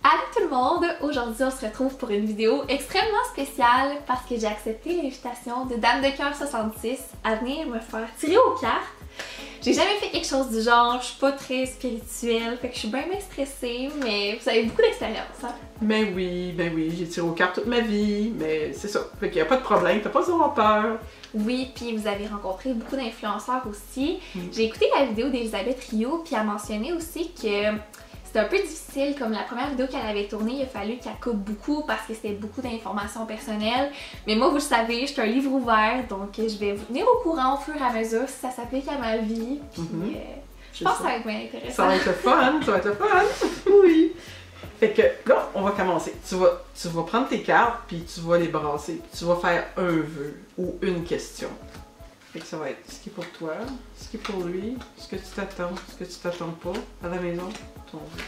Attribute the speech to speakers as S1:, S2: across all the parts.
S1: Allô tout le monde! Aujourd'hui, on se retrouve pour une vidéo extrêmement spéciale parce que j'ai accepté l'invitation de Dame de Cœur 66 à venir me faire tirer aux cartes. J'ai jamais fait quelque chose du genre, je suis pas très spirituelle, fait que je suis bien stressée, mais vous avez beaucoup d'expérience, hein?
S2: Ben oui, j'ai tiré aux cartes toute ma vie, mais c'est ça. Fait qu'il y a pas de problème, t'as pas besoin d'avoir peur.
S1: Oui, puis vous avez rencontré beaucoup d'influenceurs aussi. J'ai écouté la vidéo d'Elisabeth Rio, puis elle mentionnait aussi que c'était un peu difficile, comme la première vidéo qu'elle avait tournée, il a fallu qu'elle coupe beaucoup parce que c'était beaucoup d'informations personnelles. Mais moi, vous le savez, je suis un livre ouvert, donc je vais vous tenir au courant au fur et à mesure si ça s'applique à ma vie. Puis je pense que ça va être bien intéressant.
S2: Ça va être le fun, ça va être le fun! Oui! Fait que là, on va commencer. Tu vas prendre tes cartes, puis tu vas les brasser. Tu vas faire un vœu ou une question. Fait que ça va être ce qui est pour toi, ce qui est pour lui, ce que tu t'attends, ce que tu t'attends pas à la maison, ton vœu.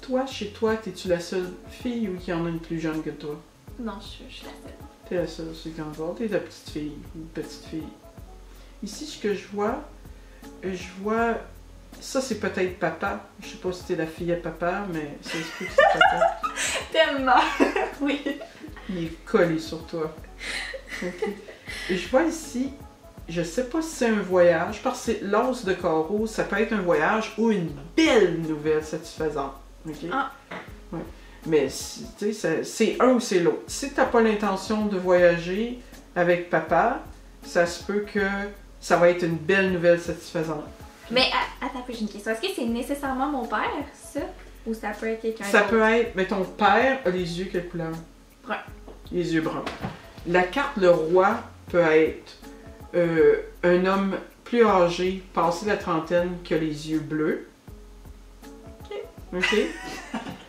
S2: Toi, chez toi, t'es-tu la seule fille ou qu'il y en a une plus jeune que toi?
S1: Non, je suis la seule.
S2: T'es la seule, c'est encore. T'es la petite fille ou petite fille. Ici, ce que je vois, ça c'est peut-être papa. Je sais pas si t'es la fille à papa, mais ça se peut que c'est papa.
S1: Tellement! Oui.
S2: Il est collé sur toi. Ok. Et je vois ici, je sais pas si c'est un voyage, parce que c'est l'os de carreau, ça peut être un voyage ou une belle nouvelle satisfaisante. Ok?
S1: Ah.
S2: Ouais. Mais tu sais, c'est un ou c'est l'autre. Si t'as pas l'intention de voyager avec papa, ça se peut que ça va être une belle nouvelle satisfaisante.
S1: Mais attends, j'ai une question. Est-ce que c'est nécessairement mon père, ça? Ou ça peut être quelqu'un
S2: Ça
S1: d'autre?
S2: peut être, mais ton père a les yeux quelle couleur?
S1: Brun.
S2: Les yeux bruns. La carte le roi peut être un homme plus âgé, passé la trentaine, qui a les yeux bleus.
S1: Ok.
S2: Ok?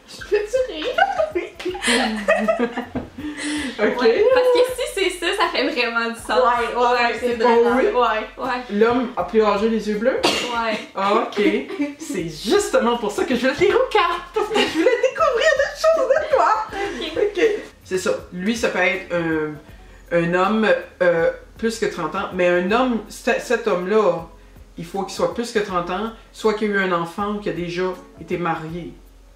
S1: Je peux-tu rire? Oui.
S2: Ok.
S1: Ouais, parce que si c'est ça, ça fait vraiment du sens. Ouais, c'est
S2: Oh
S1: vraiment.
S2: oui?
S1: Ouais.
S2: L'homme a plus âgé, les yeux bleus?
S1: Ouais.
S2: Ok. C'est justement pour ça que je voulais te lire aux cartes, parce que je voulais découvrir des choses de toi.
S1: Ok.
S2: Ok. C'est ça. Lui, ça peut être un homme plus que 30 ans, mais un homme, cet homme-là, il faut qu'il soit plus que 30 ans, soit qu'il ait eu un enfant ou qu'il a déjà été marié.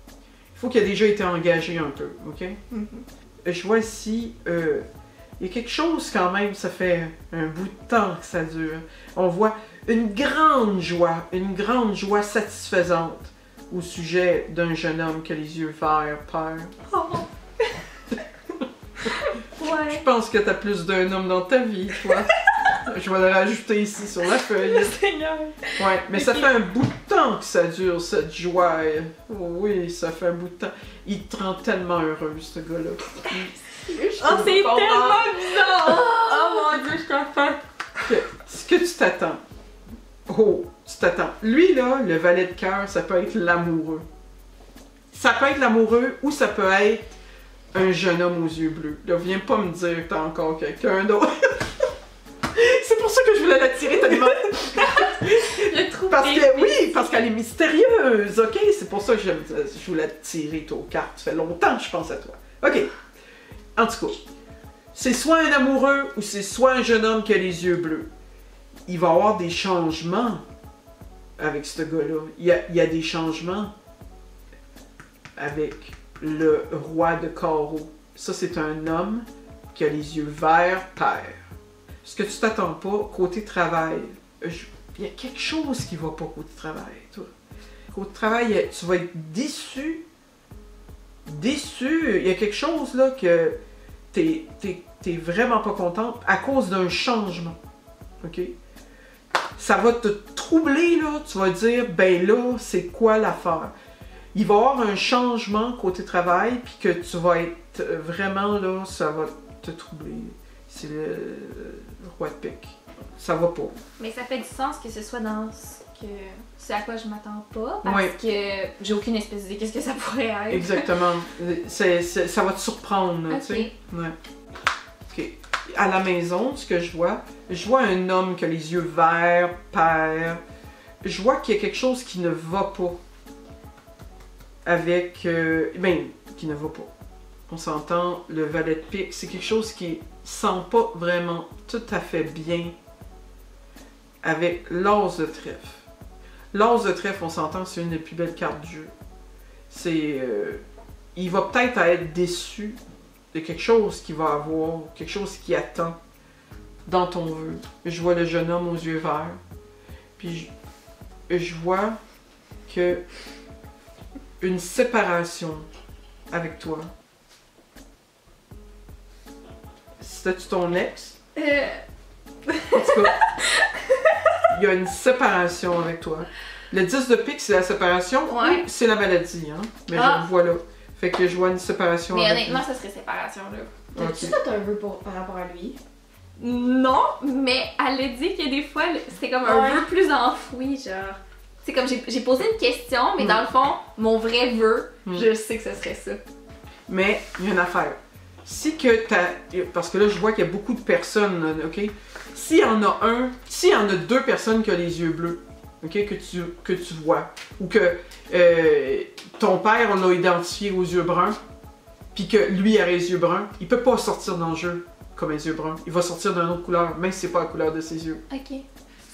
S2: Il faut qu'il ait déjà été engagé un peu, ok? Je vois ici, il y a quelque chose quand même, ça fait un bout de temps que ça dure. On voit une grande joie satisfaisante au sujet d'un jeune homme qui a les yeux verts, peur.
S1: Oh.
S2: Je
S1: Ouais.
S2: pense que t'as plus d'un homme dans ta vie, toi. Je vais le rajouter ici sur la feuille.
S1: Seigneur.
S2: Ouais, mais ça
S1: Ok.
S2: fait un bout de temps que ça dure, cette joie. Oui, ça fait un bout de temps. Il te rend tellement heureux, ce gars-là.
S1: Oh, c'est tellement bizarre! Oh mon dieu, je comprends.
S2: Ce que tu t'attends. Oh, tu t'attends. Lui, là, le valet de cœur, ça peut être l'amoureux. Ça peut être l'amoureux ou ça peut être un jeune homme aux yeux bleus. Là, viens pas me dire que t'as encore quelqu'un d'autre. C'est pour ça que je voulais l'attirer tellement.
S1: Le trou.
S2: Parce que, oui, parce qu'elle est mystérieuse, ok? C'est pour ça que je voulais tirer aux cartes. Ça fait longtemps que je pense à toi. Ok. En tout cas, c'est soit un amoureux ou c'est soit un jeune homme qui a les yeux bleus. Il va y avoir des changements avec ce gars-là. Il y a des changements avec le roi de carreau. Ça, c'est un homme qui a les yeux verts père. Ce que tu t'attends pas, côté travail, il y a quelque chose qui va pas côté travail, toi. Côté travail, tu vas être déçu. Déçu. Il y a quelque chose là que t'es vraiment pas contente à cause d'un changement. OK? Ça va te troubler, là. Tu vas dire, ben là, c'est quoi l'affaire? Il va y avoir un changement côté travail, puis que tu vas être vraiment là, ça va te troubler. C'est le roi de pique. Ça va pas.
S1: Mais ça fait du sens que ce soit dans ce à quoi je m'attends pas, parce que j'ai aucune espèce d'idée qu'est-ce que ça pourrait être.
S2: Exactement. Ça va te surprendre, tu sais. Ouais. OK. À la maison, ce que je vois un homme qui a les yeux verts, père. Je vois qu'il y a quelque chose qui ne va pas avec... qui ne va pas. On s'entend, le valet de pique, c'est quelque chose qui sent pas vraiment tout à fait bien avec l'as de trèfle. L'as de trèfle, on s'entend, c'est une des plus belles cartes du jeu. C'est il va peut-être être déçu de quelque chose qu'il va avoir, quelque chose qui attend dans ton vœu. Je vois le jeune homme aux yeux verts, puis je vois que une séparation avec toi. C'était-tu ton ex? En tout cas, il y a une séparation avec toi. Le 10 de pique, c'est la séparation ou c'est la maladie, hein? Mais je le vois là. Fait que je vois une séparation
S1: mais
S2: avec
S1: honnêtement, ça serait séparation, là.
S3: T'as-tu fait un vœu par rapport à lui?
S1: Non, mais elle a dit que des fois, c'était comme un vœu plus enfoui, genre. C'est comme j'ai posé une question, mais dans le fond, mon vrai vœu, je sais que ce serait ça.
S2: Mais il y a une affaire. Si que parce que là, je vois qu'il y a beaucoup de personnes, OK? S'il y en a deux personnes qui ont les yeux bleus, OK, que tu vois, ou que ton père l'a identifié aux yeux bruns, puis que lui a les yeux bruns, il peut pas sortir dans le jeu comme les yeux bruns. Il va sortir d'une autre couleur, même si c'est pas la couleur de ses yeux.
S1: OK.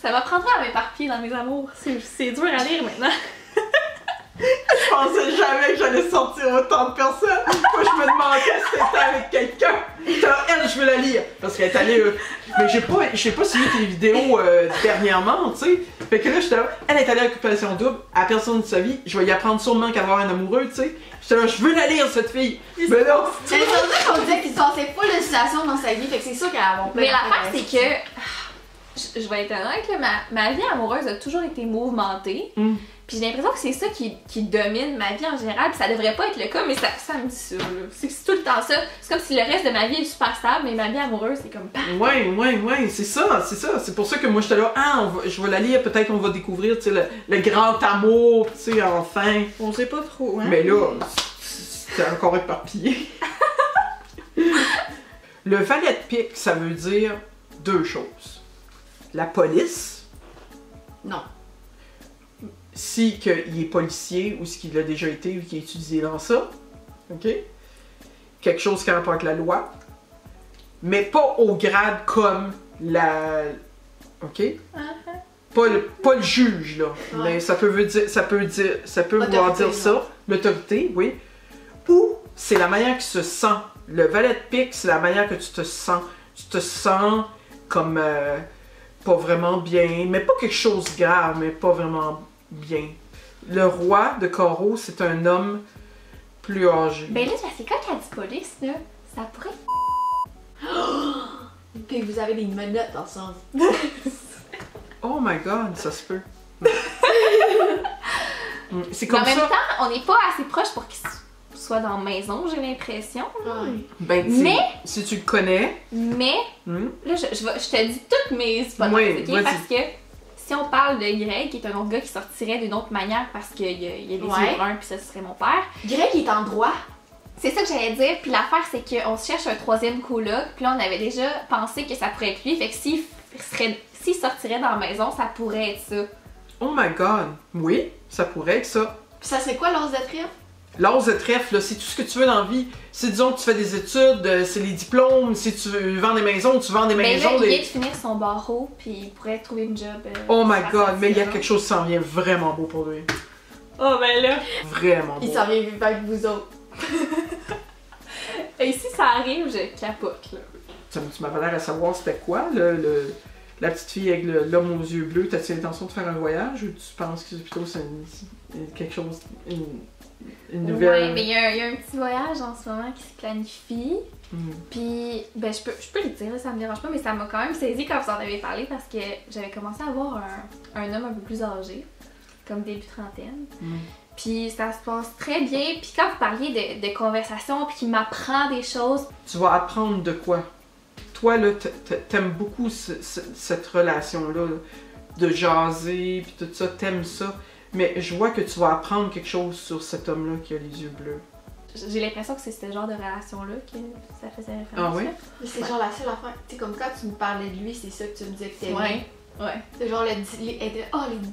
S1: Ça m'apprendra à m'éparpiller dans mes amours. C'est dur à lire maintenant.
S2: Je pensais jamais que j'allais sortir autant de personnes. Moi, je me demandais si c'était avec quelqu'un. Elle, je veux la lire. Parce qu'elle est allée. Mais j'ai pas suivi tes vidéos dernièrement, tu sais. Fait que là, j'étais là. Elle est allée à l'occupation double. À personne de sa vie. Je vais y apprendre sûrement qu'à avoir un amoureux, tu sais. J'étais là, je veux la lire, cette fille. Mais là.
S3: C'est surtout qu'on disait qu'il se passait pas de situation dans sa vie. Fait que c'est sûr qu'elle a
S1: Mais l'affaire, c'est que. Je vais être honnête, là, ma vie amoureuse a toujours été mouvementée. Puis j'ai l'impression que c'est ça qui domine ma vie en général. Puis ça devrait pas être le cas, mais ça me dit ça. C'est tout le temps ça. C'est comme si le reste de ma vie est super stable, mais ma vie amoureuse, c'est comme.
S2: Ouais, c'est ça. C'est pour ça que moi j'étais là, je vais la lire, peut-être qu'on va découvrir, tu sais, le grand amour, tu sais, enfin.
S3: On sait pas trop, hein.
S2: Mais là, c'est encore éparpillé. Le valet de pique, ça veut dire deux choses. La police.
S3: Non.
S2: Si qu'il est policier ou ce qu'il a déjà été ou qu'il est utilisé dans ça. OK? Quelque chose qui a rapport avec la loi. Mais pas au grade comme la. OK? Pas le juge, là. Mais ça peut vouloir dire ça. L'autorité, oui. Ou c'est la manière qui se sent. Le valet de pique, c'est la manière que tu te sens. Tu te sens comme pas vraiment bien, mais pas quelque chose de grave, mais pas vraiment bien. Le roi de carreau, c'est un homme plus âgé.
S1: Ben là, c'est quand qu'elle dit police, là, ça pourrait.
S3: Puis vous avez des menottes ensemble.
S2: Oh my god, ça se peut. C'est
S1: Mais
S2: comme
S1: en même
S2: ça.
S1: temps, on n'est pas assez proche pour qu'il soit dans la maison, j'ai l'impression.
S2: Ben,
S1: mais
S2: si tu le connais.
S1: Mais là, je te dis toutes mes hypothèses, ok? Parce que si on parle de Greg, qui est un autre gars qui sortirait d'une autre manière parce qu'il y a des yeux bruns, puis ça serait mon père.
S3: Greg, il est en droit.
S1: C'est ça que j'allais dire. Puis l'affaire, c'est qu'on se cherche un troisième coloc. Puis là, on avait déjà pensé que ça pourrait être lui. Fait que s'il sortirait dans la maison, ça pourrait être ça.
S2: Oh my god. Oui, ça pourrait être ça.
S3: Puis ça serait quoi l'os de trèfle?
S2: L'os de trèfle, c'est tout ce que tu veux dans la vie. Si disons que tu fais des études, c'est les diplômes, si tu vends des maisons, tu vends des maisons.
S1: Mais là, il vient de finir son barreau, puis il pourrait trouver une job.
S2: Oh my god, mais il y a quelque chose qui s'en vient vraiment beau pour lui.
S1: Oh ben là.
S2: Vraiment beau.
S3: Il s'en vient vivre avec vous autres.
S1: Et si ça arrive, je capote, là.
S2: Tu m'avais l'air à savoir c'était quoi, la petite fille avec l'homme aux yeux bleus. T'as-tu l'intention de faire un voyage ou tu penses que plutôt c'est quelque chose, une nouvelle...
S1: Ouais, mais il y a un petit voyage en ce moment qui se planifie. Puis, ben, je peux le dire, ça me dérange pas, mais ça m'a quand même saisi quand vous en avez parlé parce que j'avais commencé à voir un homme un peu plus âgé, comme début trentaine. Puis ça se passe très bien. Puis quand vous parliez de conversation, puis qu'il m'apprend des choses.
S2: Tu vas apprendre de quoi? Toi, là, t'aimes beaucoup cette relation-là, de jaser, puis tout ça, t'aimes ça. Mais je vois que tu vas apprendre quelque chose sur cet homme-là qui a les yeux bleus.
S1: J'ai l'impression que c'est ce genre de relation-là que ça faisait référence.
S2: Ah oui?
S3: C'est genre la seule affaire. Tu sais, comme quand tu me parlais de lui, c'est ça que tu me disais que t'aimais.
S1: Ouais.
S3: C'est genre les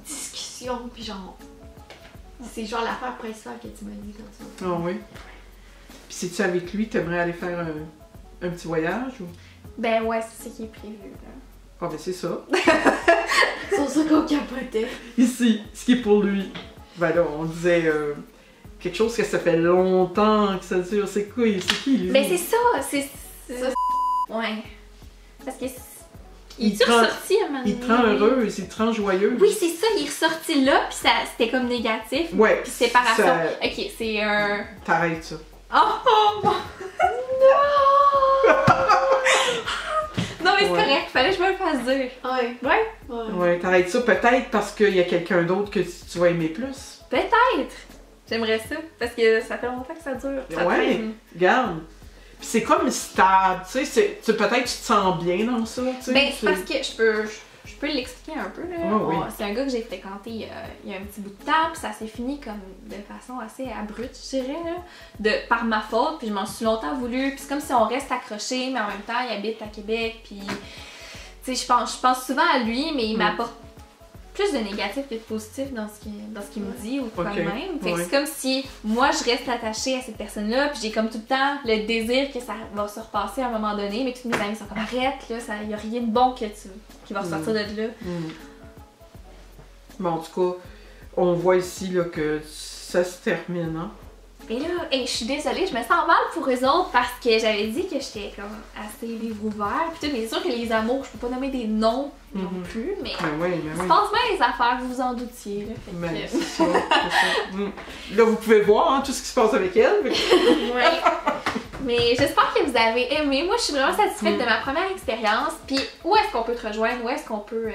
S3: discussions, puis genre. C'est genre l'affaire principale que tu m'as dit comme ça.
S2: Ah oui? Puis si tu avec lui, t'aimerais aller faire un petit voyage ou?
S1: Ben ouais, c'est ce qui est prévu, là.
S2: Ah ben c'est ça.
S3: C'est pour ça qu'on capotait.
S2: Ici, ce qui est pour lui. Ben là, on disait quelque chose que ça fait longtemps que ça dure. C'est quoi? C'est qui, lui?
S1: Ben c'est ça, c'est... Ouais. Parce que... Il est
S2: te rend-
S1: ressorti à un moment
S2: Il te rend
S1: donné?
S2: heureuse, il te rend joyeuse.
S1: Oui, c'est ça, il est ressorti là, puis c'était comme négatif.
S2: Ouais.
S1: Puis séparation.
S2: ça-
S1: Ok, c'est un...
S2: T'arrêtes ça.
S1: Oh! Non! Non, mais c'est
S2: Ouais.
S1: correct, fallait que je me le fasse dire.
S3: Ouais.
S1: Ouais?
S3: Ouais.
S2: Ouais, t'arrêtes ça peut-être parce qu'il y a quelqu'un d'autre que tu vas aimer plus.
S1: Peut-être! J'aimerais ça, parce que ça fait longtemps que ça dure. Ça
S2: Ouais.
S1: traîne.
S2: Regarde. Puis c'est comme stable, tu sais, peut-être tu te sens bien dans ça, tu sais.
S1: Ben, c'est parce que je peux l'expliquer un peu, là.
S2: Oui.
S1: C'est un gars que j'ai fréquenté il y a un petit bout de temps, puis ça s'est fini comme de façon assez abrupte, je dirais, là. Par ma faute, puis je m'en suis longtemps voulu, puis c'est comme si on reste accroché, mais en même temps, il habite à Québec, puis... Tu sais, je pense souvent à lui, mais il m'apporte plus de négatif que de positif dans ce qu'il me dit ou quoi
S2: Ok,
S1: de même. Fait que
S2: ouais.
S1: c'est comme si moi je reste attachée à cette personne-là, puis j'ai comme tout le temps le désir que ça va se repasser à un moment donné, mais tous mes amis sont comme arrête, là, y a rien de bon qui va ressortir de là.
S2: Bon, en tout cas, on voit ici là, que ça se termine, hein.
S1: Et là, je suis désolée, je me sens mal pour eux autres parce que j'avais dit que j'étais comme assez livre ouvert. Puis tout, mais c'est sûr que les amours, je peux pas nommer des noms non plus, mais
S2: Mais oui,
S1: il se passe bien les affaires, vous vous en doutiez. Là, fait que-
S2: Mais c'est ça, c'est ça. Là, vous pouvez voir hein, tout ce qui se passe avec elle.
S1: Ouais. Mais j'espère que vous avez aimé. Moi, je suis vraiment satisfaite de ma première expérience. Puis où est-ce qu'on peut te rejoindre? Où est-ce qu'on peut...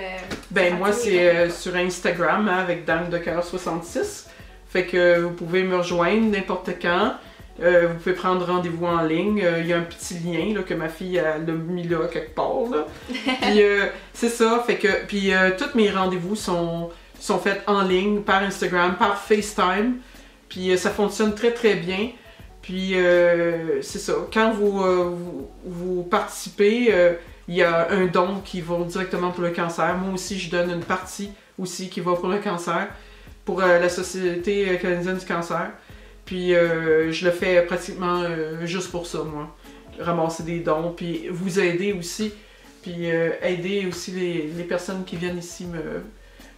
S2: Ben moi, c'est sur Instagram hein, avec Dame de cœur 66. Fait que vous pouvez me rejoindre n'importe quand. Vous pouvez prendre rendez-vous en ligne. Il y a un petit lien là, que ma fille elle l'a mis là quelque part. Là. Puis c'est ça. Fait que puis tous mes rendez-vous sont faits en ligne par Instagram, par FaceTime. Puis ça fonctionne très très bien. Puis c'est ça. Quand vous participez, il y a un don qui va directement pour le cancer. Moi aussi, je donne une partie aussi qui va pour le cancer, pour la Société canadienne du cancer. Puis je le fais pratiquement juste pour ça, moi. Ramasser des dons, puis vous aider aussi. Puis aider aussi les personnes qui viennent ici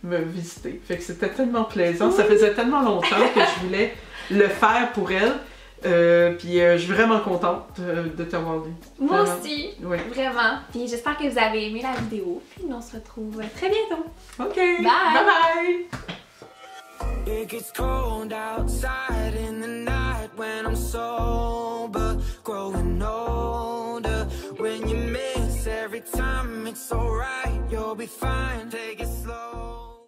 S2: me visiter. Fait que c'était tellement plaisant. Ça faisait tellement longtemps que je voulais le faire pour elle. Puis je suis vraiment contente de t'avoir dit.
S1: Moi
S2: Vraiment.
S1: aussi,
S2: Oui.
S1: vraiment. Puis j'espère que vous avez aimé la vidéo. Puis on se retrouve très bientôt.
S2: OK.
S1: Bye.
S2: Bye bye.
S4: It gets cold outside in the night when I'm sober, growing older. When you miss every time, it's alright, you'll be fine. Take